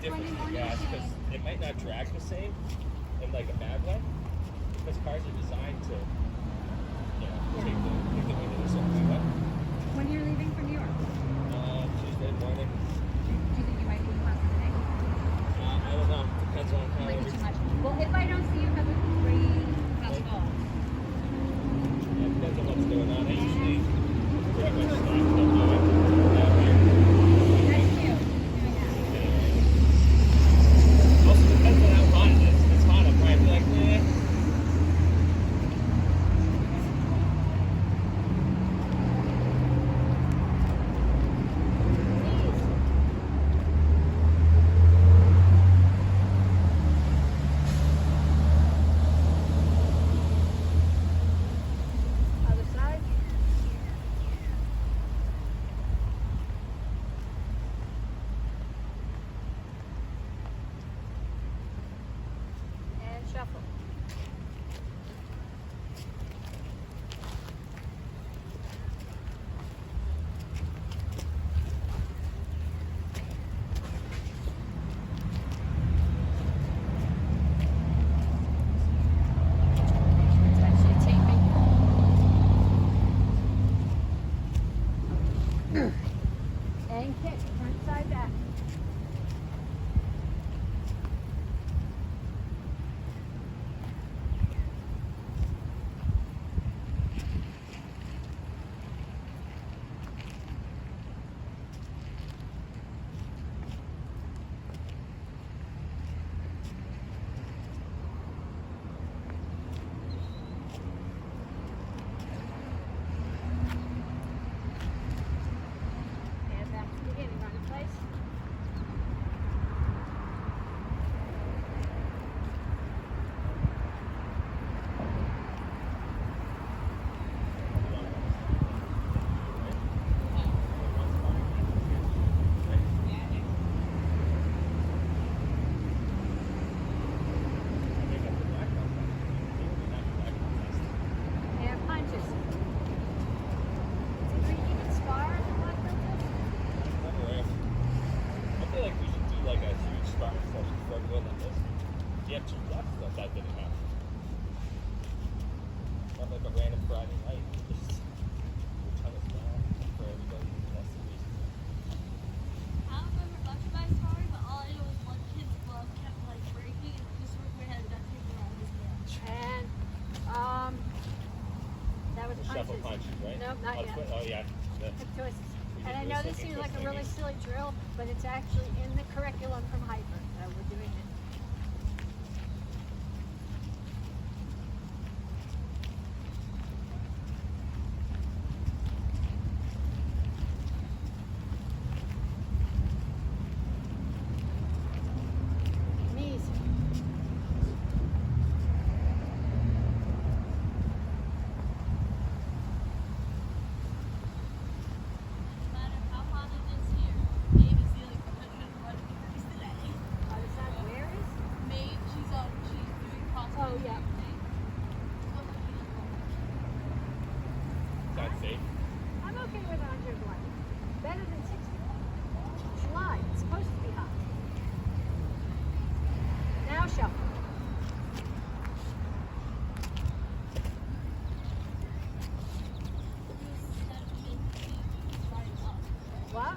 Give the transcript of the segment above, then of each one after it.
difference in gas because it might not drag the same in like a bad way because cars are designed to, take the wind in a certain way. When you're leaving for New York? Tuesday morning. Do you think you might leave class today? I don't know. Depends on how. Might be too much. Well, if I don't see you, have a great festival. Yeah, depends on what's going on. I usually pretty much stop till doing that way. That's cute. Also depends on how hot it is. If it's hot, I'll probably be like, eh. Other side. And shuffle. It's actually taping. And kick, front side back. And back to the beginning, run in place. And punches. Is it pretty even spar in the black belt? I feel like we should do like a huge sparring session for everyone like this. Do you have two left? That didn't have. Not like a random Friday night. Just a ton of stuff for everybody. That's the reason. I don't remember much of my story, but all I know is one kid's glove kept like breaking and this was we had duct tape around his hand. And that was The shuffle punches. punches, right? Nope, not Oh, yet. Oh, yeah. The- Hip twists. We And did I know this this like seems like a twist, really maybe. silly drill, but it's actually in the curriculum from Hyper. So we're doing it. Knees. No matter how hot it is here, Maeve is the only person who's running the race today. Other side. Where is? Maeve, she's doing CrossFit. Oh, yeah. Is that safe? I'm okay with 101. Better than 60. July. It's supposed to be hot. Now shuffle. What?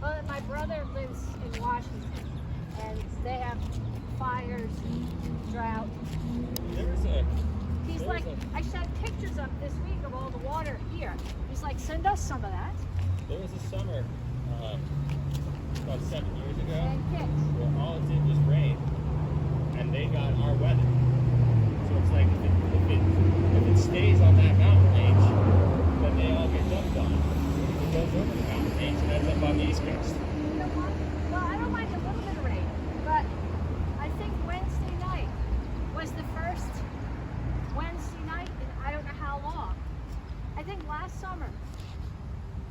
Well, my brother lives in Washington, and they have fires, drought. There was a. He's There like, was I sent pictures up this week of all the water here. He's like, send us some of that. There was a summer, about 7 years ago, And kicks. where all it did was rain, and they got our weather. So it's like if it stays on that mountain range, then they all get dumped on. It goes over the mountain range and ends up on the East Coast. You know what? Well, I don't mind a little bit of rain, but I think Wednesday night was the first Wednesday night in I don't know how long. I think last summer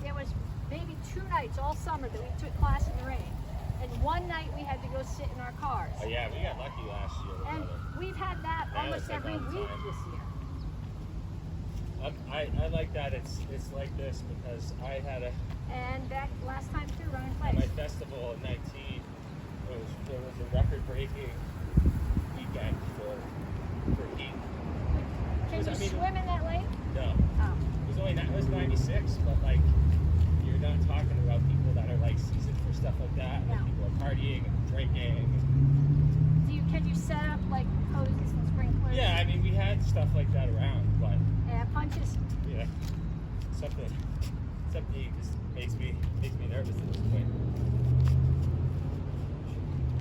there was maybe 2 nights all summer that we took class in the rain. And one night we had to go sit in our cars. Oh yeah, we got lucky last year with And weather. we've had that Yeah, almost it's like every all the week time. this year. I like that it's like this because I had a And back last time too. skiing weekend for heat. Can you swim in that lake? No. Oh. It was 96, but like you're not talking about people that are like seasoned for stuff like that. Like No. people are partying and drinking. Can you set up like hoses and sprinklers? Yeah, I mean we had stuff like that around, but Yeah, punches. yeah, something just makes me nervous at this point.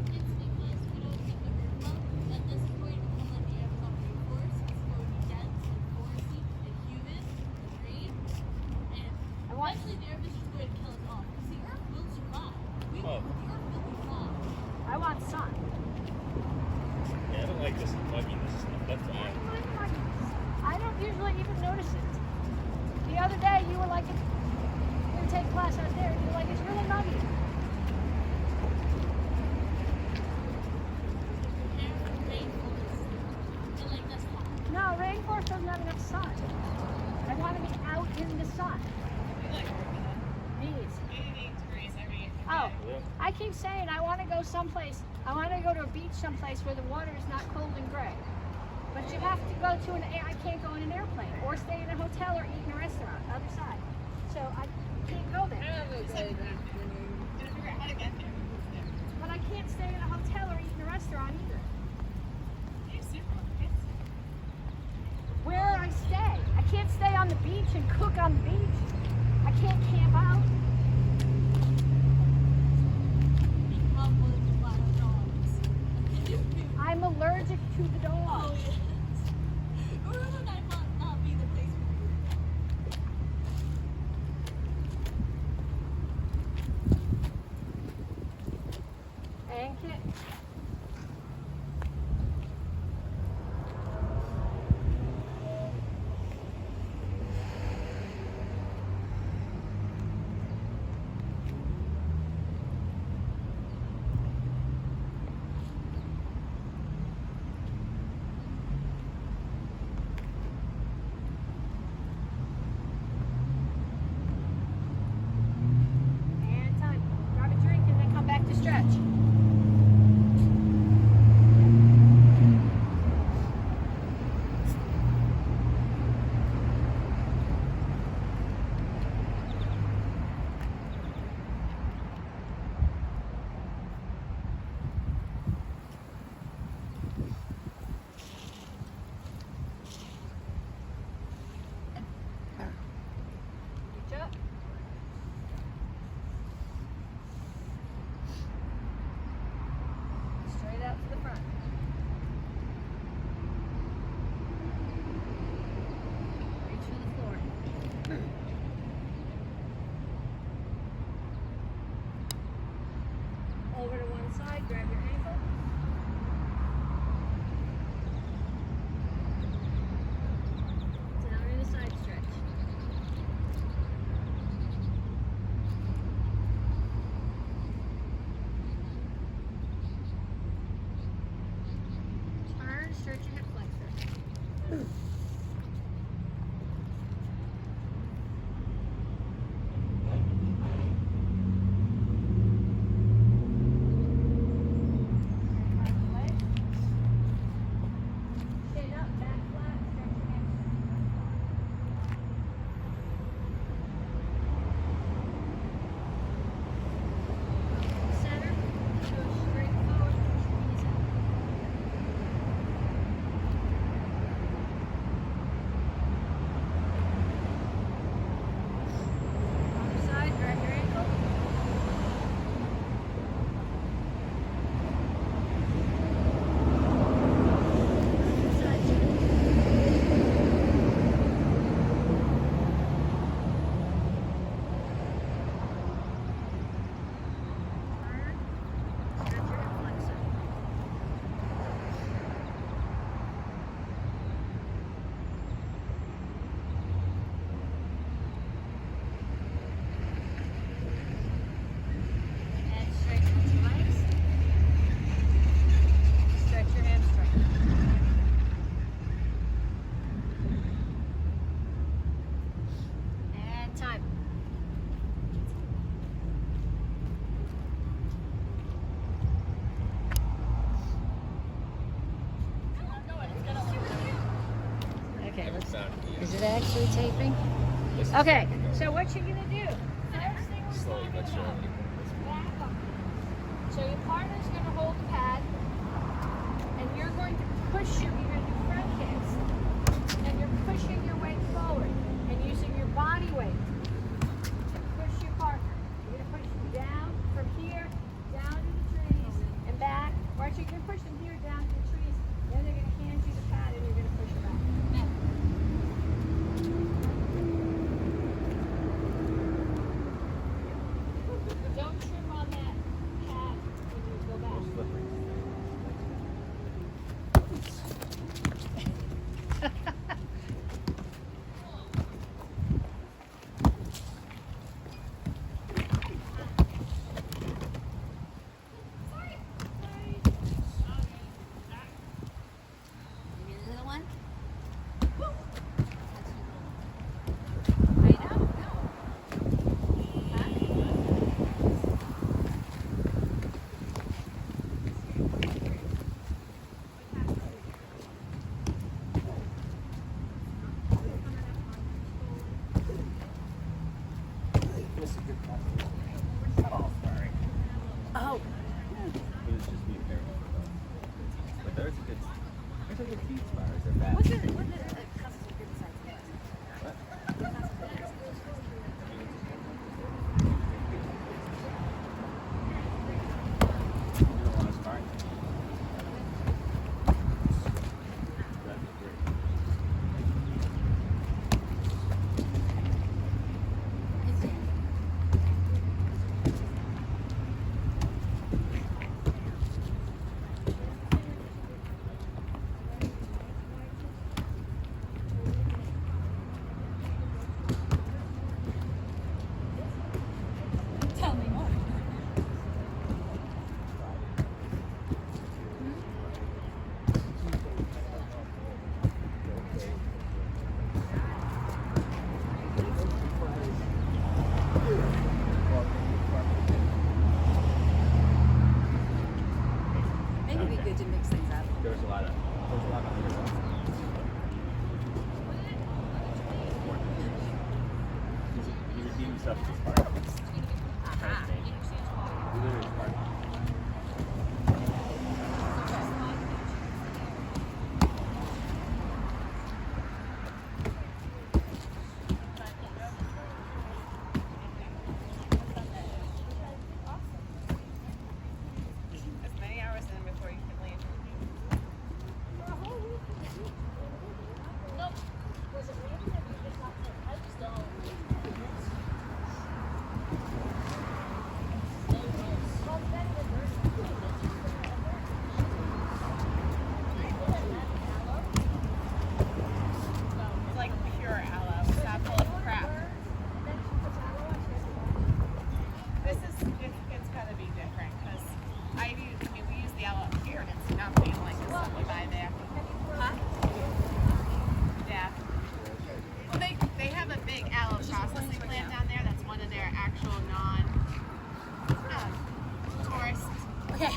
It's because we don't get the roof up. At this point, unlike the Amazon rainforest, it's going to be dense and foresty and humid and rain. And eventually the earth is just going to kill us off. Because the earth will survive. The earth will be fine. I want sun. Yeah, I don't like this mugginess stuff. That's why. I don't usually even notice it. The other day you were like, we were taking class out there, and you were like, it's really muggy. No, rainforest doesn't have enough sun. I want to be out in the sun. Bees. Oh, I keep saying I want to go someplace. I want to go to a beach someplace where the water is not cold and gray. But you have to go to I can't go in an airplane or stay in a hotel or eat in a restaurant, other side. So I can't go there. But I can't stay in a hotel or eat in a restaurant either. Where I stay. I can't stay on the beach and cook on the beach. I can't camp out. I'm allergic to the dogs. Oh, yes. Or would I not be the place for you? And kit. And time. Grab a drink and then come back to stretch. Reach up. Straight out to the front. Reach for the floor. Over to one side, grab your ankle. Down in a side stretch. Turn, stretch your hip flexor. Is it actually taping? This is Okay, taping, though. so what you're gonna do? First thing we're Slowly but talking about. surely. Back up. So your partner's gonna hold the pad, and you're going to push you're gonna do front kicks, and you're pushing your weight forward and using your body weight to push your partner. You're gonna push them down from here, down to the trees, and back. Or actually, you're gonna push them here down to the trees. Then they're gonna hand you the pad, and you're gonna push them out. Don't trim on that pad when you go back. Give me the little one. Oh. But it's just being careful for them. But there's a good feed spiders. They're bad. What's it? What is it? Comes with good size eggs. What? You don't want to spar? That'd be great. Tell me more. Maybe it'd be good to mix things up. There's a lot of you redeem stuff to spar. Aha. You literally spar. As many hours in before you can leave. Nope. Was it raining or you just not there? I just don't. Well, then the birds- It's like pure aloe. It's not full of crap. Then she puts aloe on, she has to buy it. This is it's gonna be different because we use the aloe here and it's nothing like the stuff we buy there. Huh? Yeah. Well, they have a big aloe processing plant down there. That's one of their actual tourist. Okay.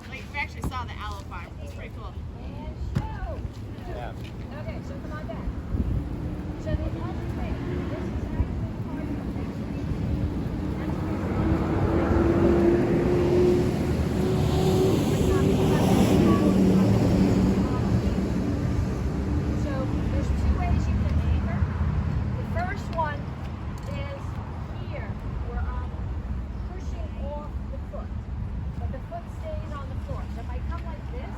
Like, we actually saw the aloe farm. It's pretty cool. And show. Yeah. Okay, so come on back. So the other thing, this is actually part of the next week. That's so there's two ways you can anchor. The first one is here, where I'm pushing off the foot, but the foot stays on the floor. So if I come like this,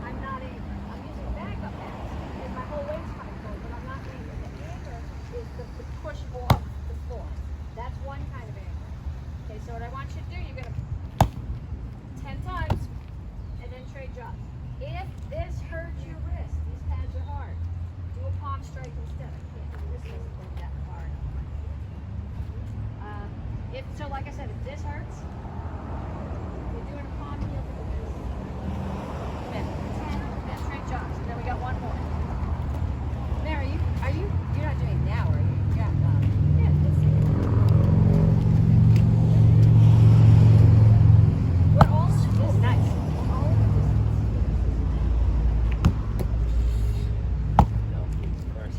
I'm not anchored. I'm using backup pads, and my whole weight's coming forward, but I'm not anchored. The anchor is the push off the floor. That's one kind of anchor. Okay, so what I want you to do, you're gonna 10 times, and then trade jobs. If this hurts your wrist, these pads are hard. Do a palm strike instead. I can't do this doesn't go that hard. So like I said, if this hurts, you're doing a palm heel to the wrist. Then 10, then straight jobs. And then we got one more. Mary, you're not doing it now, are you? Yeah. Yeah, let's see. We're all in this is nice. We're all in the distance. No. First.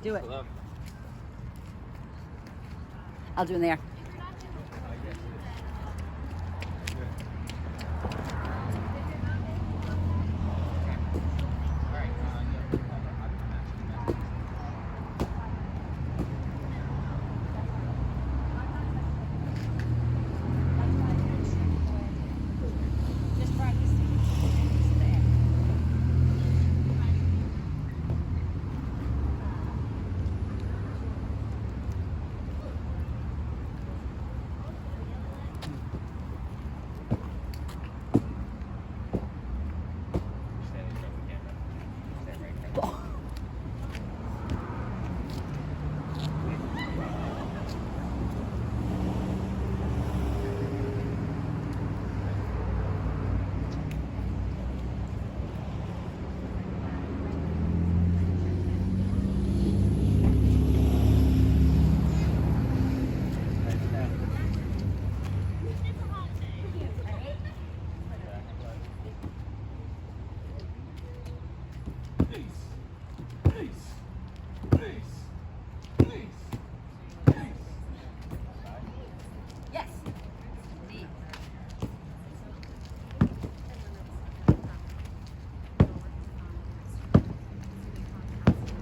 Do it. Hello. I'll do in there. Just practice. There. Stand in front of the camera. Stand right in front. Yes. Indeed.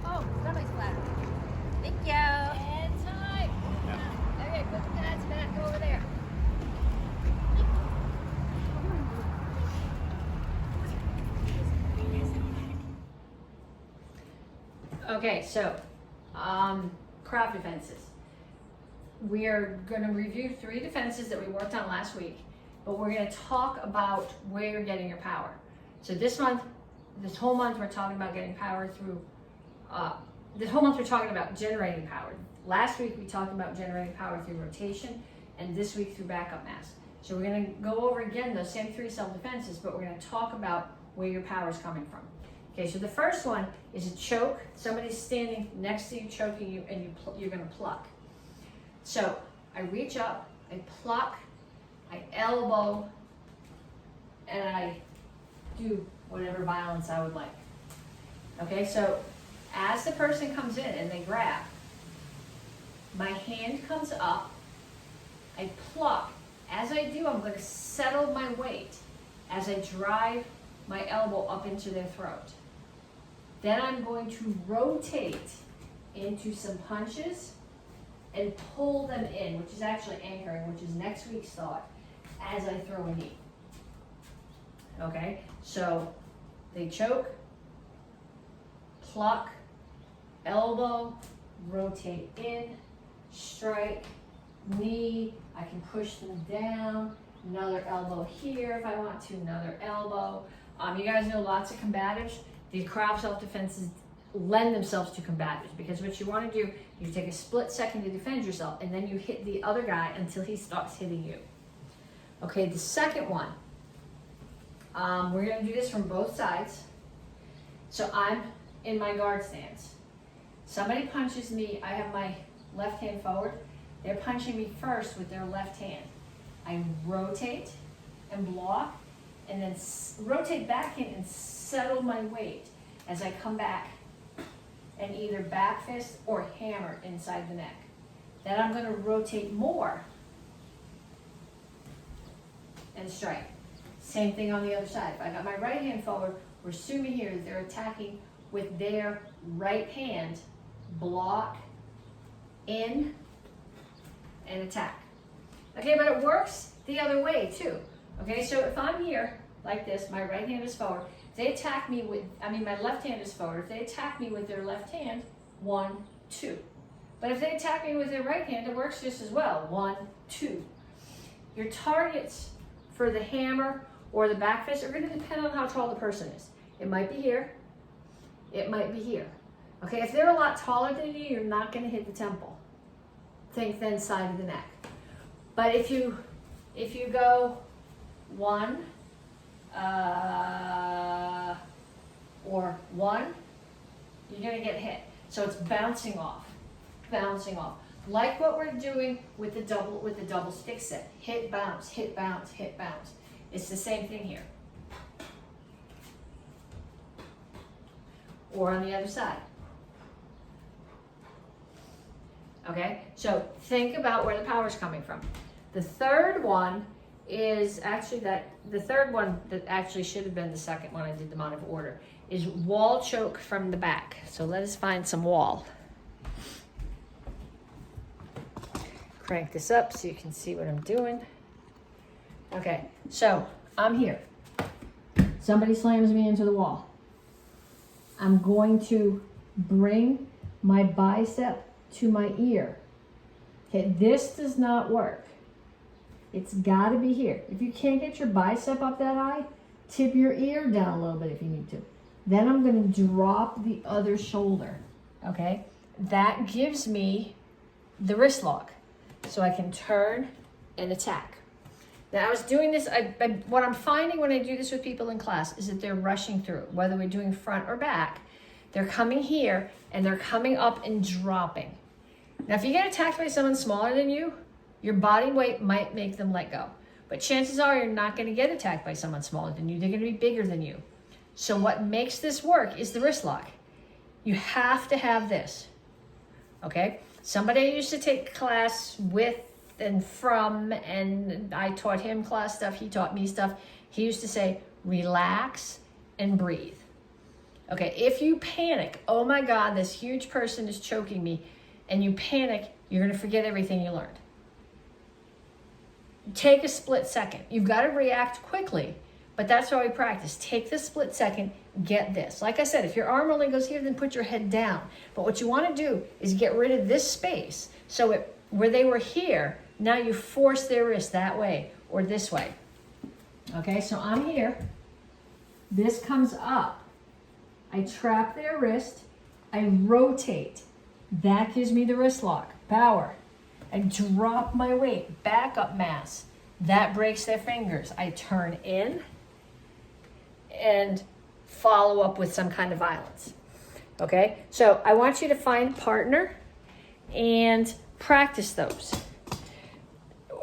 Oh, somebody's flat. Thank you. And time. Okay, put the pads back over there. Okay, so crowd defenses. We are going to review 3 defenses that we worked on last week, but we're going to talk about where you're getting your power. So this whole month, we're talking about getting power through. This whole month, we're talking about generating power. Last week, we talked about generating power through rotation, and this week through backup mass. So we're going to go over again those same 3 self-defenses, but we're going to talk about where your power is coming from. Okay, so the first one is a choke. Somebody's standing next to you, choking you, and you're going to pluck. So I reach up, I pluck, I elbow, and I do whatever violence I would like. Okay, so as the person comes in and they grab, my hand comes up, I pluck. As I do, I'm going to settle my weight as I drive my elbow up into their throat. Then I'm going to rotate into some punches and pull them in, which is actually anchoring, which is next week's thought, as I throw a knee. Okay, so they choke, pluck, elbow, rotate in, strike, knee, I can push them down, another elbow here if I want to, another elbow. You guys know lots of combatives. The crowd self-defenses lend themselves to combatives because what you want to do, you take a split second to defend yourself and then you hit the other guy until he starts hitting you. Okay, the second one, we're going to do this from both sides. So I'm in my guard stance. Somebody punches me, I have my left hand forward. They're punching me first with their left hand. I rotate and block and then rotate back in and settle my weight as I come back and either back fist or hammer inside the neck. Then I'm going to rotate more and strike. Same thing on the other side. If I got my right hand forward, we're assuming here that they're attacking with their right hand, block, in, and attack. Okay, but it works the other way too. Okay, so if I'm here like this, my right hand is forward. If they attack me with, my left hand is forward. If they attack me with their left hand, 1, 2. But if they attack me with their right hand, it works just as well. 1, 2. Your targets for the hammer or the back fist are going to depend on how tall the person is. It might be here. It might be here. Okay, if they're a lot taller than you, you're not going to hit the temple. Think then side of the neck. But if you go 1 or 1, you're going to get hit. So it's bouncing off. Like what we're doing with the double stick set. Hit, bounce, hit, bounce, hit, bounce. It's the same thing here. Or on the other side. Okay, so think about where the power's coming from. The third one is actually the third one that actually should have been the second one. I did them out of order. Is wall choke from the back. So let us find some wall. Crank this up so you can see what I'm doing. Okay, so I'm here. Somebody slams me into the wall. I'm going to bring my bicep to my ear. Okay, this does not work. It's got to be here. If you can't get your bicep up that high, tip your ear down a little bit if you need to. Then I'm going to drop the other shoulder. Okay, that gives me the wrist lock, so I can turn and attack. Now I was doing this, what I'm finding when I do this with people in class is that they're rushing through, whether we're doing front or back. They're coming here and they're coming up and dropping. Now if you get attacked by someone smaller than you, your body weight might make them let go. But chances are you're not going to get attacked by someone smaller than you. They're going to be bigger than you. So what makes this work is the wrist lock. You have to have this. Okay? Somebody I used to take class with and from, and I taught him class stuff, he taught me stuff. He used to say, relax and breathe. Okay, if you panic, oh my God, this huge person is choking me, and you panic, you're gonna forget everything you learned. Take a split second. You've got to react quickly, but that's how we practice. Take the split second, get this. Like I said, if your arm only goes here, then put your head down. But what you want to do is get rid of this space. So where they were here, now you force their wrist that way or this way. Okay, so I'm here. This comes up. I trap their wrist. I rotate. That gives me the wrist lock. Power. I drop my weight, back up mass. That breaks their fingers. I turn in and follow up with some kind of violence. Okay, so I want you to find a partner and practice those.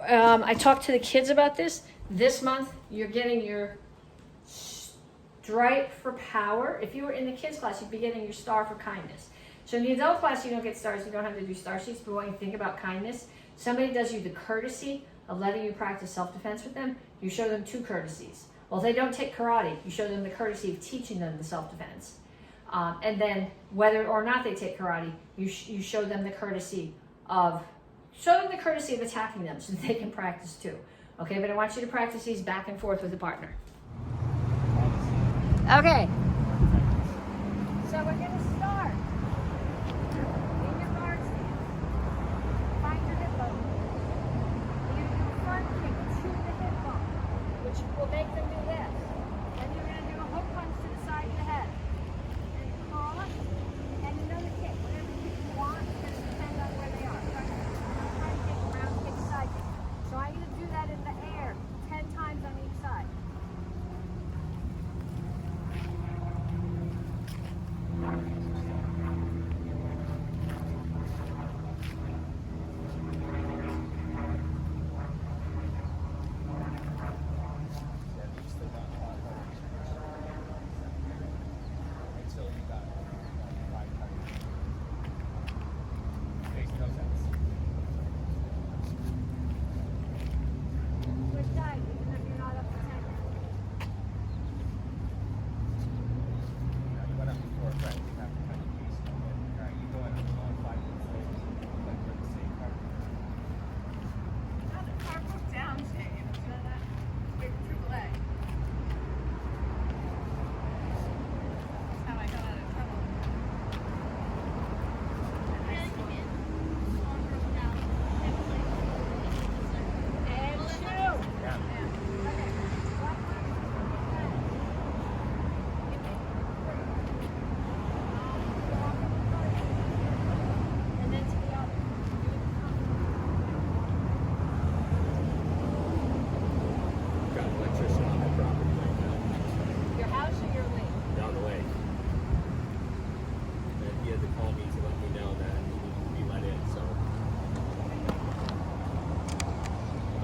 I talked to the kids about this. This month, you're getting your stripe for power. If you were in the kids class, you'd be getting your star for kindness. So in the adult class, you don't get stars. You don't have to do star sheets. But when you think about kindness, somebody does you the courtesy of letting you practice self-defense with them. You show them 2 courtesies. Well, if they don't take karate, you show them the courtesy of teaching them the self-defense. And then whether or not they take karate, you show them the courtesy of attacking them so that they can practice too. Okay, but I want you to practice these back and forth with a partner. Okay. So we're going to start in your guard stance. Find your hip bone. You're going to do a front kick to the hip bone, which will make them do this. Then you're going to do a hook punch to the side of the head. And cross, and another kick. Whatever kick you want, it's going to depend on where they are. Front kick, round kick, side kick. So I'm going to do that in the air 10 times on each side.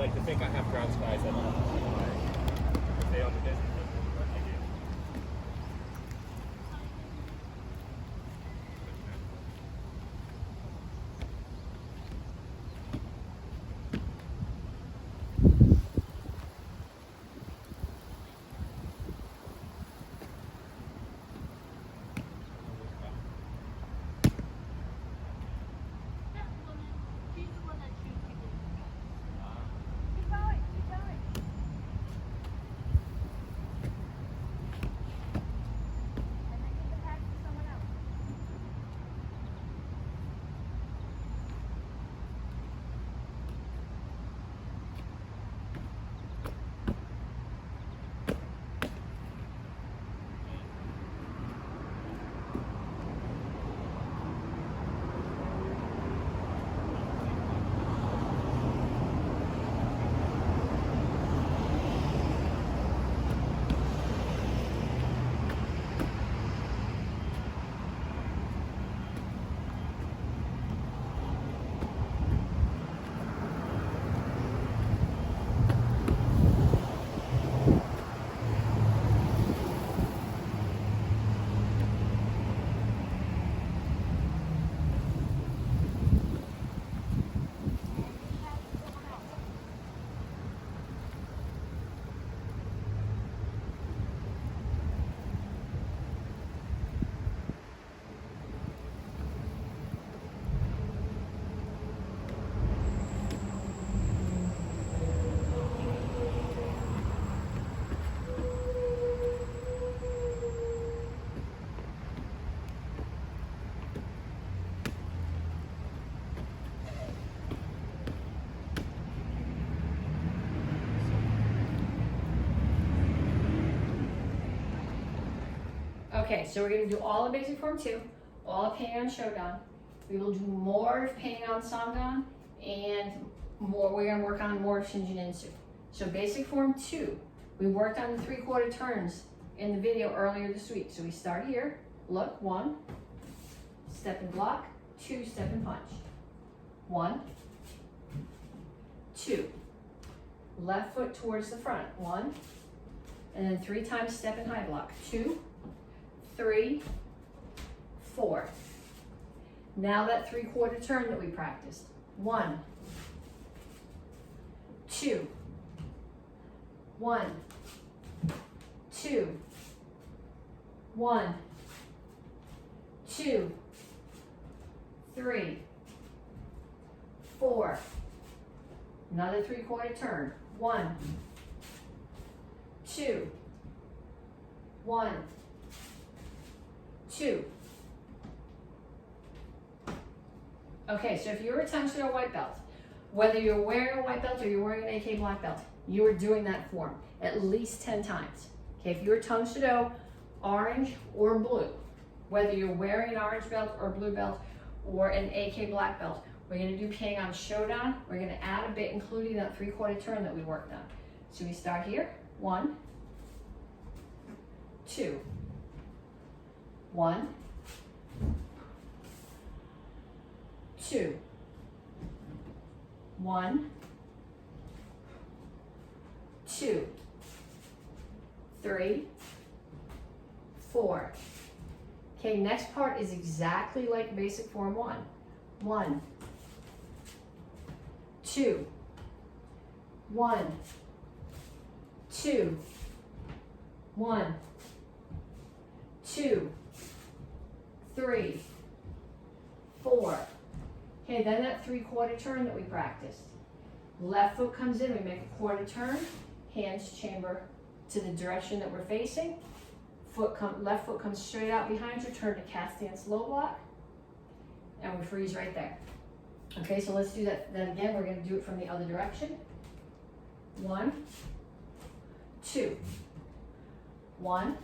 like to think I have ground skies that if they own the business, what they do. Okay, so we're gonna do all of basic form 2, all of Petsching on Shodan. We will do more of Petsching on Samdan, and we're gonna work on more of Shinjin-Insu. So basic form 2, we worked on the 3/4 turns in the video earlier this week. So we start here, look, 1, step and block, 2, step and punch. 1, 2, left foot towards the front, 1, and then 3 times step and high block, 2, 3, 4. Now that 3/4 turn that we practiced, 1, 2, 1, 2, 1, 2, 3, 4. Another 3/4 turn. 1, 2, 1, 2. Okay, so if you're a Tang Soo white belt, whether you're wearing a white belt or you're wearing an AK black belt, you are doing that form at least 10 times. Okay, if you're Tang Soo orange or blue, whether you're wearing an orange belt or blue belt or an AK black belt, we're gonna do Petsching on Shodan. We're gonna add a bit, including that 3/4 turn that we worked on. So we start here, 1, 2, 1, 2, 1, 2, 3, 4. Okay, next part is exactly like basic form 1. 1, 2, 1, 2, 1, 2, 3, 4. Okay, then that 3/4 turn that we practiced. Left foot comes in, we make a 1/4 turn, hands chamber to the direction that we're facing. Left foot comes straight out behind you, turn to cat stance low block, and we freeze right there. Okay, so let's do that. Then again, we're gonna do it from the other direction. 1, 2, 1,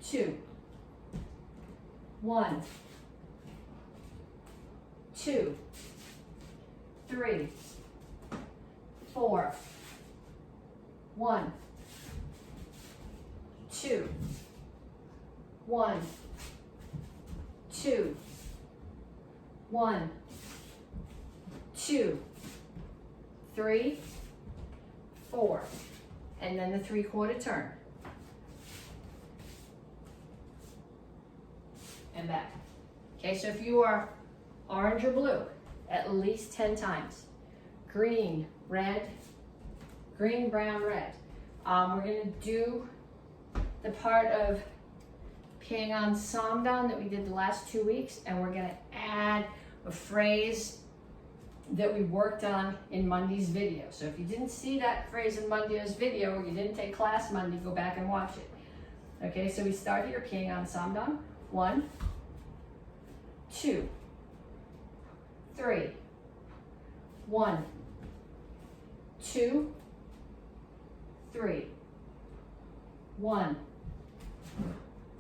2, 1, 2, 3, 4, 1, 2, 1, 2, 1, 2, 3, 4, and then the 3/4 turn. And back. Okay, so if you are orange or blue, at least 10 times. Green, red, green, brown, red. We're gonna do the part of Petsching on Samdan that we did the last 2 weeks, and we're gonna add a phrase that we worked on in Monday's video. So if you didn't see that phrase in Monday's video, or you didn't take class Monday, go back and watch it. Okay, so we start here, Petsching on Samdan. 1, 2, 3, 1, 2, 3, 1,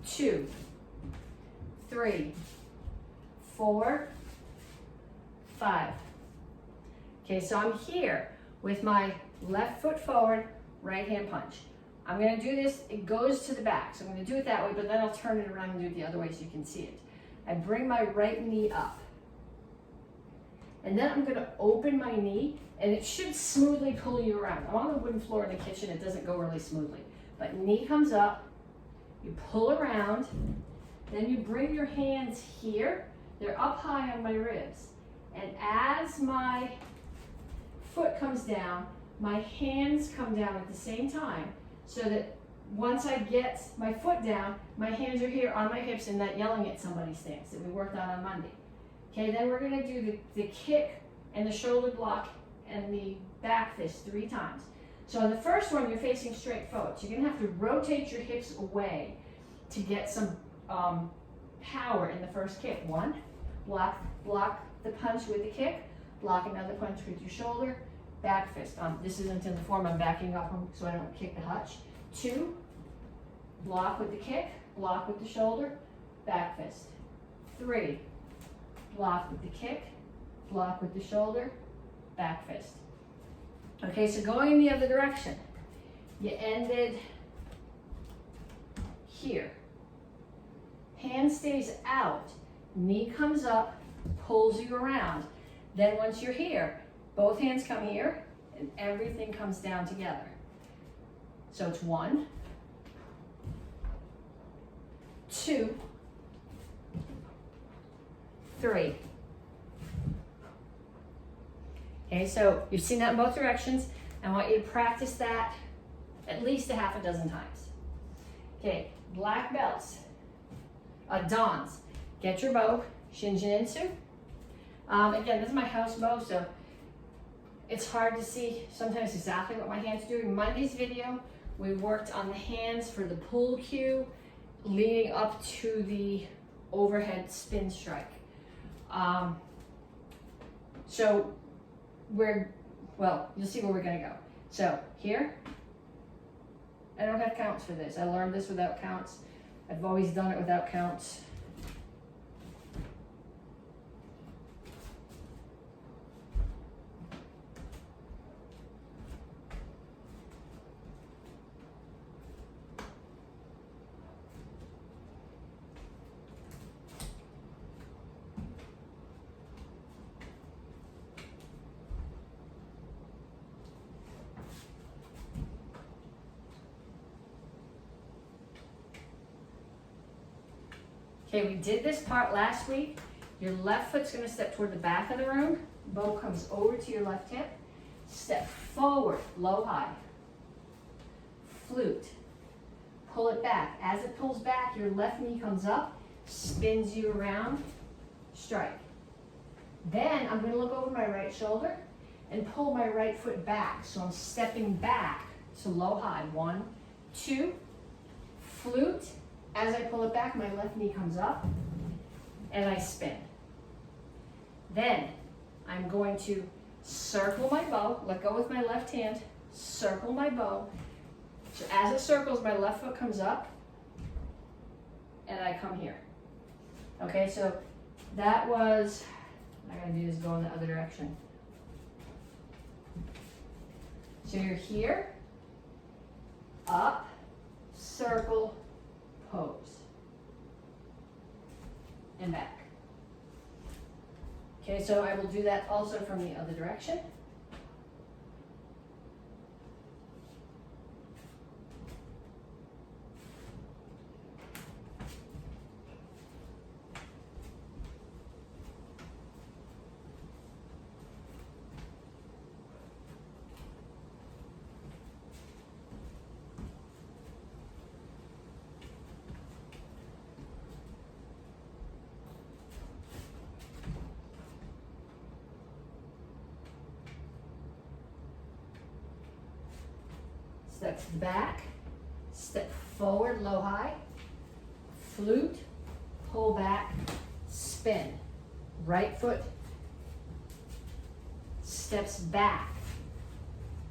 2, 3, 4, 5. Okay, so I'm here with my left foot forward, right hand punch. I'm gonna do this, it goes to the back, so I'm gonna do it that way, but then I'll turn it around and do it the other way so you can see it. I bring my right knee up. And then I'm gonna open my knee, and it should smoothly pull you around. I'm on the wooden floor in the kitchen, it doesn't go really smoothly. But knee comes up, you pull around, then you bring your hands here. They're up high on my ribs. And as my foot comes down, my hands come down at the same time, so that once I get my foot down, my hands are here on my hips in that yelling at somebody stance that we worked on Monday. Okay, then we're gonna do the kick and the shoulder block and the back fist 3 times. So on the first one, you're facing straight forward. So you're gonna have to rotate your hips away to get some power in the first kick. 1, block the punch with the kick, block another punch with your shoulder, back fist. This isn't in the form, I'm backing up so I don't kick the hutch. 2, block with the kick, block with the shoulder, back fist. 3, block with the kick, block with the shoulder, back fist. Okay, so going in the other direction, you ended here. Hand stays out, knee comes up, pulls you around. Then once you're here, both hands come here and everything comes down together. So it's 1, 2, 3. Okay, so you've seen that in both directions. I want you to practice that at least a half a dozen times. Okay, black belts, dons. Get your bow, Shinjinensu. Again, this is my house bow, so it's hard to see sometimes exactly what my hands are doing. Monday's video, we worked on the hands for the pull cue leading up to the overhead spin strike. So you'll see where we're gonna go. So here, I don't have counts for this. I learned this without counts. I've always done it without counts. Okay, we did this part last week. Your left foot's gonna step toward the back of the room. Bow comes over to your left hip. Step forward, low, high. Flute. Pull it back. As it pulls back, your left knee comes up, spins you around, strike. Then I'm gonna look over my right shoulder and pull my right foot back. So I'm stepping back to low, high. 1, 2, flute. As I pull it back, my left knee comes up and I spin. Then I'm going to circle my bow, let go with my left hand, circle my bow. So as it circles, my left foot comes up and I come here. Okay, so that was, what I gotta do is go in the other direction. So you're here, up, circle, pose, and back. Okay, so I will do that also from the other direction. Steps back, step forward, low, high, flute, pull back, spin. Right foot steps back,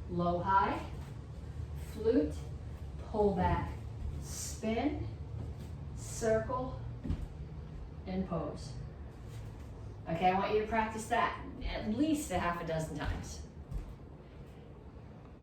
low, high, flute, pull back, spin, circle, and pose. Okay, I want you to practice that at least a half a dozen times.